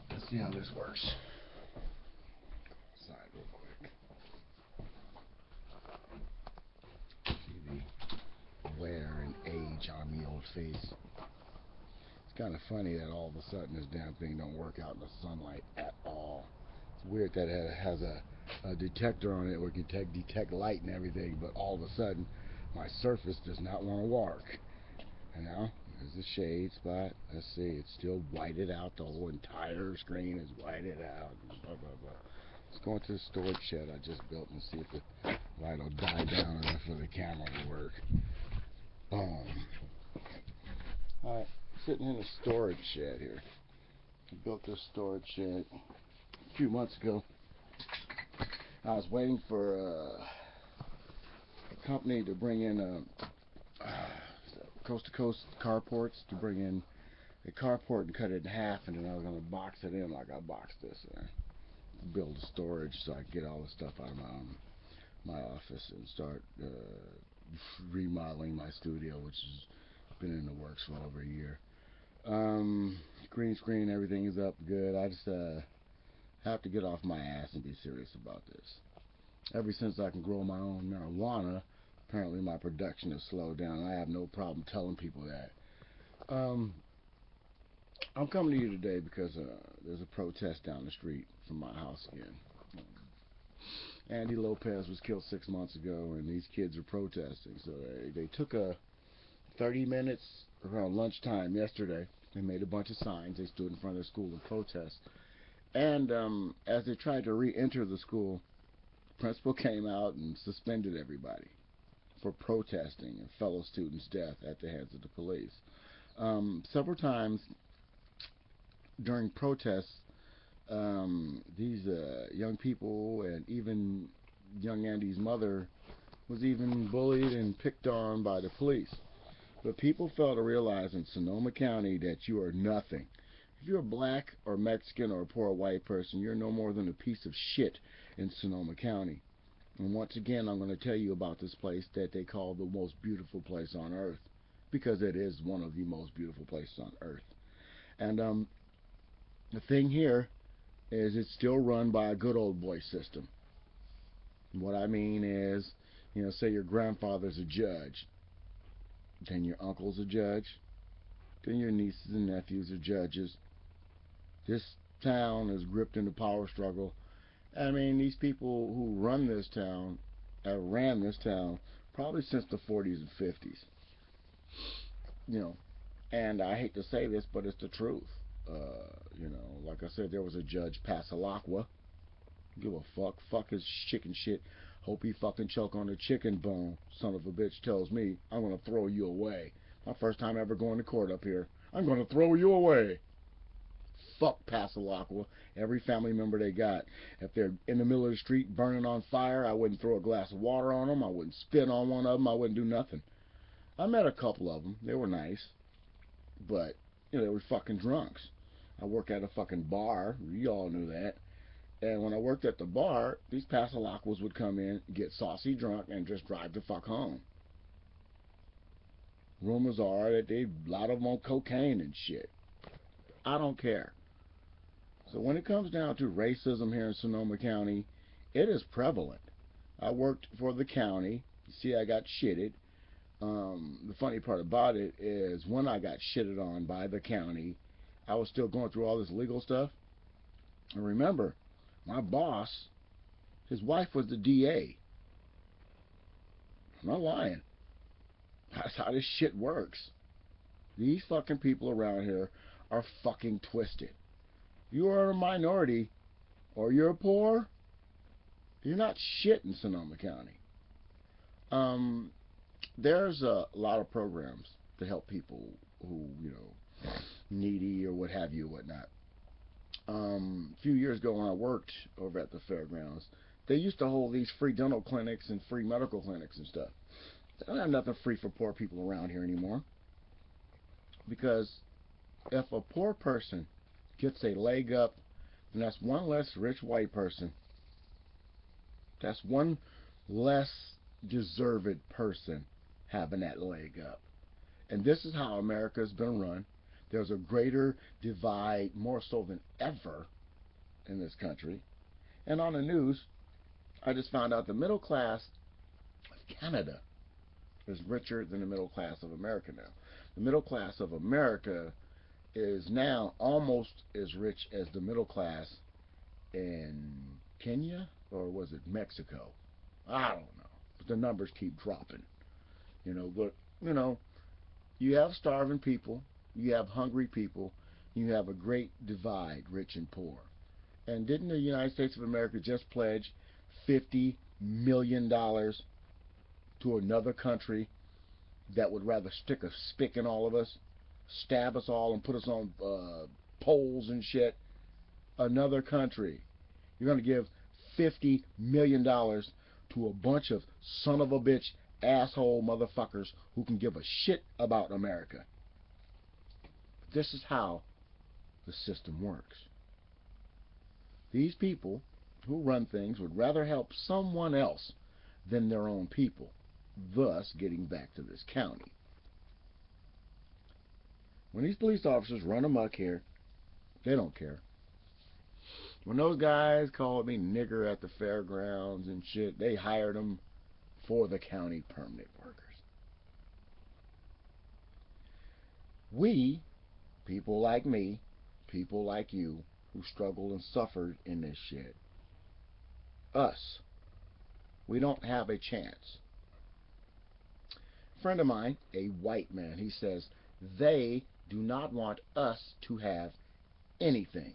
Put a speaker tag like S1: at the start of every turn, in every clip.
S1: Let's see how this works. Side real quick. See the wear and age on the old face. It's kind of funny that all of a sudden this damn thing don't work out in the sunlight at all. It's weird that it has a detector on it where it can detect light and everything, but all of a sudden my surface does not want to work. And now there's the shade spot. Let's see, it's still whited out. The whole entire screen is whited out. Blah, blah, blah. Let's go into the storage shed I just built and see if the light will die down enough for the camera to work. Boom. Alright, sitting in a storage shed here. I built this storage shed a few months ago. I was waiting for a company to bring in coast-to-coast carports to bring in a carport and cut it in half, and then I was going to box it in like I boxed this in. Build a storage so I can get all the stuff out of my office and start remodeling my studio, which has been in the works for over a year. Green screen, everything is up good. I just have to get off my ass and be serious about this. Ever since I can grow my own marijuana, apparently my production has slowed down. I have no problem telling people that. I'm coming to you today because there's a protest down the street from my house again. Andy Lopez was killed 6 months ago, and these kids are protesting. So they took 30 minutes around lunchtime yesterday. They made a bunch of signs. They stood in front of the school and protest. And as they tried to re-enter the school, the principal came out and suspended everybody for protesting a fellow student's death at the hands of the police. Several times during protests, these young people and even young Andy's mother was even bullied and picked on by the police. But people fail to realize in Sonoma County that you are nothing. If you're black or Mexican or a poor white person, you're no more than a piece of shit in Sonoma County. And once again, I'm going to tell you about this place that they call the most beautiful place on earth, because it is one of the most beautiful places on earth. And the thing here is it's still run by a good old boy system. What I mean is, say your grandfather's a judge, then your uncle's a judge, then your nieces and nephews are judges. This town is gripped in the power struggle. I mean, these people who run this town have ran this town probably since the 40s and 50s. And I hate to say this, but it's the truth. Like I said, there was a judge, Passalaqua. Give a fuck. Fuck his chicken shit. Hope he fucking choke on a chicken bone. Son of a bitch tells me I'm gonna throw you away. My first time ever going to court up here. I'm gonna throw you away. Fuck Passalaqua. Every family member they got. If they're in the middle of the street burning on fire, I wouldn't throw a glass of water on them. I wouldn't spit on one of them. I wouldn't do nothing. I met a couple of them. They were nice. But, they were fucking drunks. I work at a fucking bar. You all knew that. And when I worked at the bar, these Passalaqua would come in, get saucy drunk, and just drive the fuck home. Rumors are that a lot of them on cocaine and shit. I don't care. So when it comes down to racism here in Sonoma County, it is prevalent. I worked for the county. You see, I got shitted. The funny part about it is when I got shitted on by the county, I was still going through all this legal stuff. And remember, my boss, his wife was the DA. I'm not lying. That's how this shit works. These fucking people around here are fucking twisted. You are a minority or you're poor, you're not shit in Sonoma County. There's a lot of programs to help people who, needy or what have you, whatnot. A few years ago when I worked over at the fairgrounds, they used to hold these free dental clinics and free medical clinics and stuff. They don't have nothing free for poor people around here anymore. Because if a poor person gets a leg up, then that's one less rich white person. That's one less deserved person having that leg up. And this is how America's been run. There's a greater divide, more so than ever, in this country. And on the news, I just found out the middle class of Canada is richer than the middle class of America now. The middle class of America is now almost as rich as the middle class in Kenya, or was it Mexico? I don't know. But the numbers keep dropping. But you have starving people, you have hungry people, you have a great divide, rich and poor. And didn't the United States of America just pledge $50 million to another country that would rather stick a spick in all of us, stab us all, and put us on poles and shit? Another country. You're going to give $50 million to a bunch of son of a bitch asshole motherfuckers who can give a shit about America. This is how the system works. These people who run things would rather help someone else than their own people, thus getting back to this county. When these police officers run amok here, they don't care. When those guys called me nigger at the fairgrounds and shit, they hired them for the county permanent workers. We, people like me, people like you, who struggled and suffered in this shit, us, we don't have a chance. A friend of mine, a white man, he says, they do not want us to have anything.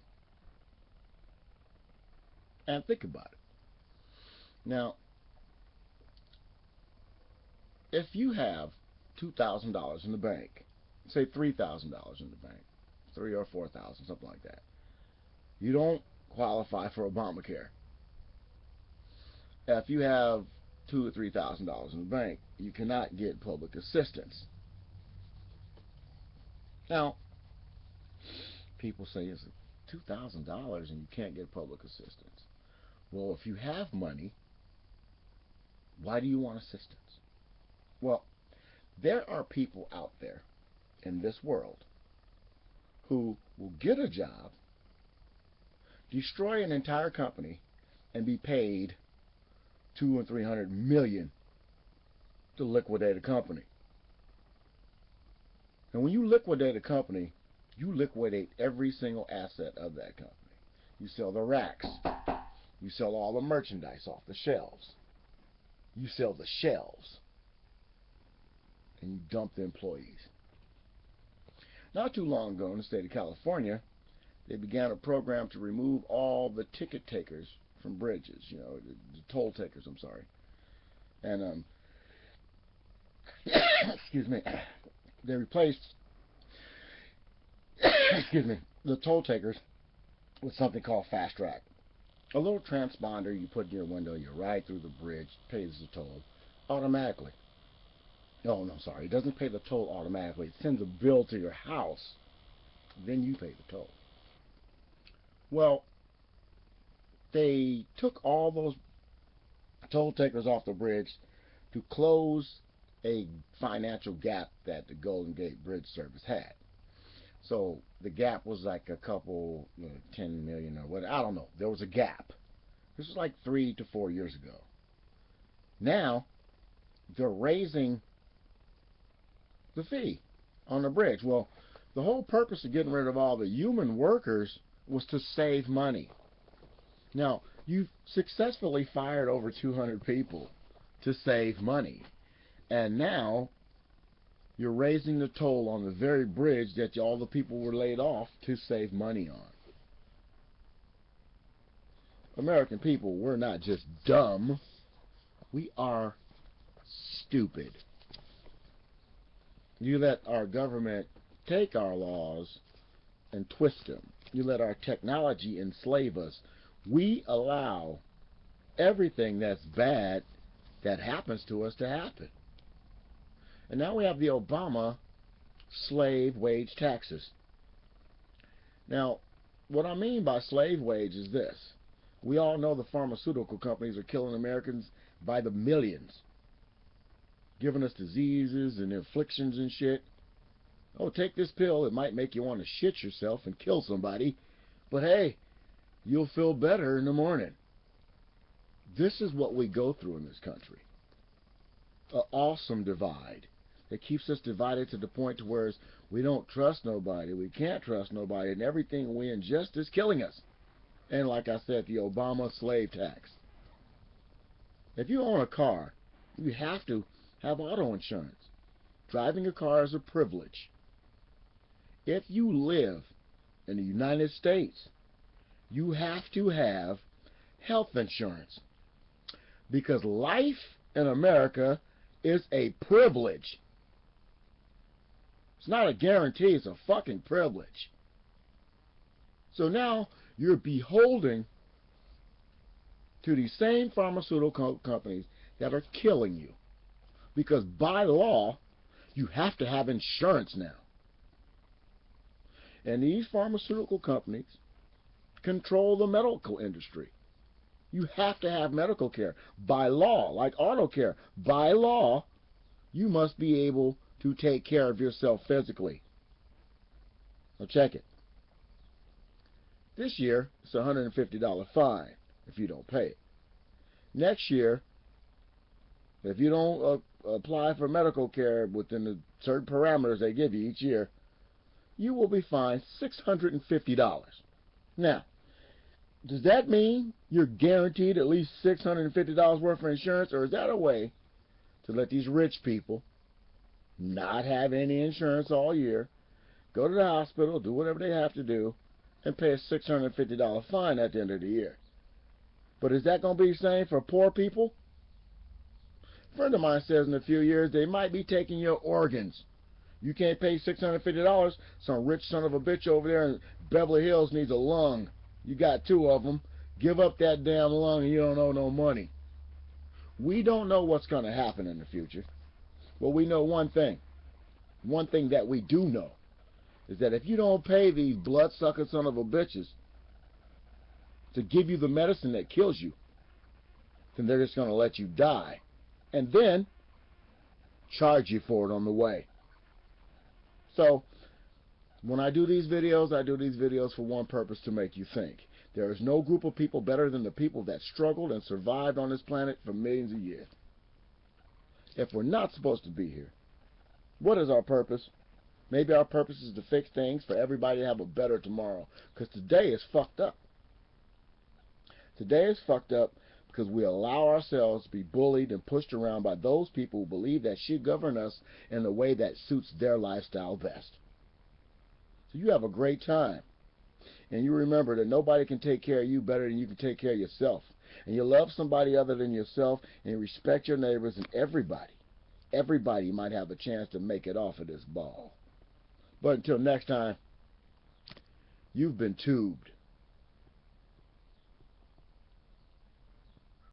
S1: And think about it. Now, if you have $2,000 in the bank, say $3,000 in the bank, $3,000 or $4,000, something like that, you don't qualify for Obamacare. If you have $2,000 or $3,000 in the bank, you cannot get public assistance. Now, people say it's $2,000 and you can't get public assistance. Well, if you have money, why do you want assistance? Well, there are people out there in this world who will get a job, destroy an entire company, and be paid $200 and $300 million to liquidate a company. And when you liquidate a company, you liquidate every single asset of that company. You sell the racks. You sell all the merchandise off the shelves. You sell the shelves. And you dump the employees. Not too long ago in the state of California, they began a program to remove all the ticket takers from bridges, the toll takers, I'm sorry. And, excuse me, they replaced, excuse me, the toll takers with something called Fast Track. A little transponder you put in your window, you ride through the bridge, pays the toll automatically. Oh, no, sorry, it doesn't pay the toll automatically. It sends a bill to your house, then you pay the toll. Well, they took all those toll takers off the bridge to close a financial gap that the Golden Gate Bridge Service had. So the gap was like a couple, 10 million or what, I don't know. There was a gap. This was like 3 to 4 years ago. Now, they're raising the fee on the bridge. Well, the whole purpose of getting rid of all the human workers was to save money. Now, you've successfully fired over 200 people to save money. And now, you're raising the toll on the very bridge that all the people were laid off to save money on. American people, we're not just dumb. We are stupid. You let our government take our laws and twist them. You let our technology enslave us. We allow everything that's bad that happens to us to happen. And now we have the Obama slave wage taxes. Now, what I mean by slave wage is this. We all know the pharmaceutical companies are killing Americans by the millions, giving us diseases and afflictions and shit. Oh, take this pill. It might make you want to shit yourself and kill somebody. But hey, you'll feel better in the morning. This is what we go through in this country. An awesome divide that keeps us divided to the point to where we don't trust nobody. We can't trust nobody. And everything we ingest is killing us. And like I said, the Obama slave tax. If you own a car, you have to have auto insurance. Driving a car is a privilege. If you live in the United States, you have to have health insurance. Because life in America is a privilege. It's not a guarantee, it's a fucking privilege. So now you're beholden to these same pharmaceutical companies that are killing you. Because by law, you have to have insurance now. And these pharmaceutical companies control the medical industry. You have to have medical care. By law, like auto care, by law, you must be able to take care of yourself physically. Now check it. This year, it's a $150 fine if you don't pay it. Next year, if you don't apply for medical care within the certain parameters they give you each year, you will be fined $650. Now, does that mean you're guaranteed at least $650 worth of insurance, or is that a way to let these rich people not have any insurance all year, go to the hospital, do whatever they have to do, and pay a $650 fine at the end of the year? But is that going to be the same for poor people? A friend of mine says in a few years they might be taking your organs. You can't pay $650. Some rich son of a bitch over there in Beverly Hills needs a lung. You got two of them. Give up that damn lung and you don't owe no money. We don't know what's going to happen in the future. But we know one thing. One thing that we do know is that if you don't pay these bloodsucker son of a bitches to give you the medicine that kills you, then they're just going to let you die. And then charge you for it on the way. So, when I do these videos for one purpose: to make you think. There is no group of people better than the people that struggled and survived on this planet for millions of years. If we're not supposed to be here, what is our purpose? Maybe our purpose is to fix things for everybody to have a better tomorrow. Because today is fucked up. Today is fucked up because we allow ourselves to be bullied and pushed around by those people who believe that should govern us in the way that suits their lifestyle best. So you have a great time. And you remember that nobody can take care of you better than you can take care of yourself. And you love somebody other than yourself, and you respect your neighbors, and everybody might have a chance to make it off of this ball. But until next time, you've been tubed.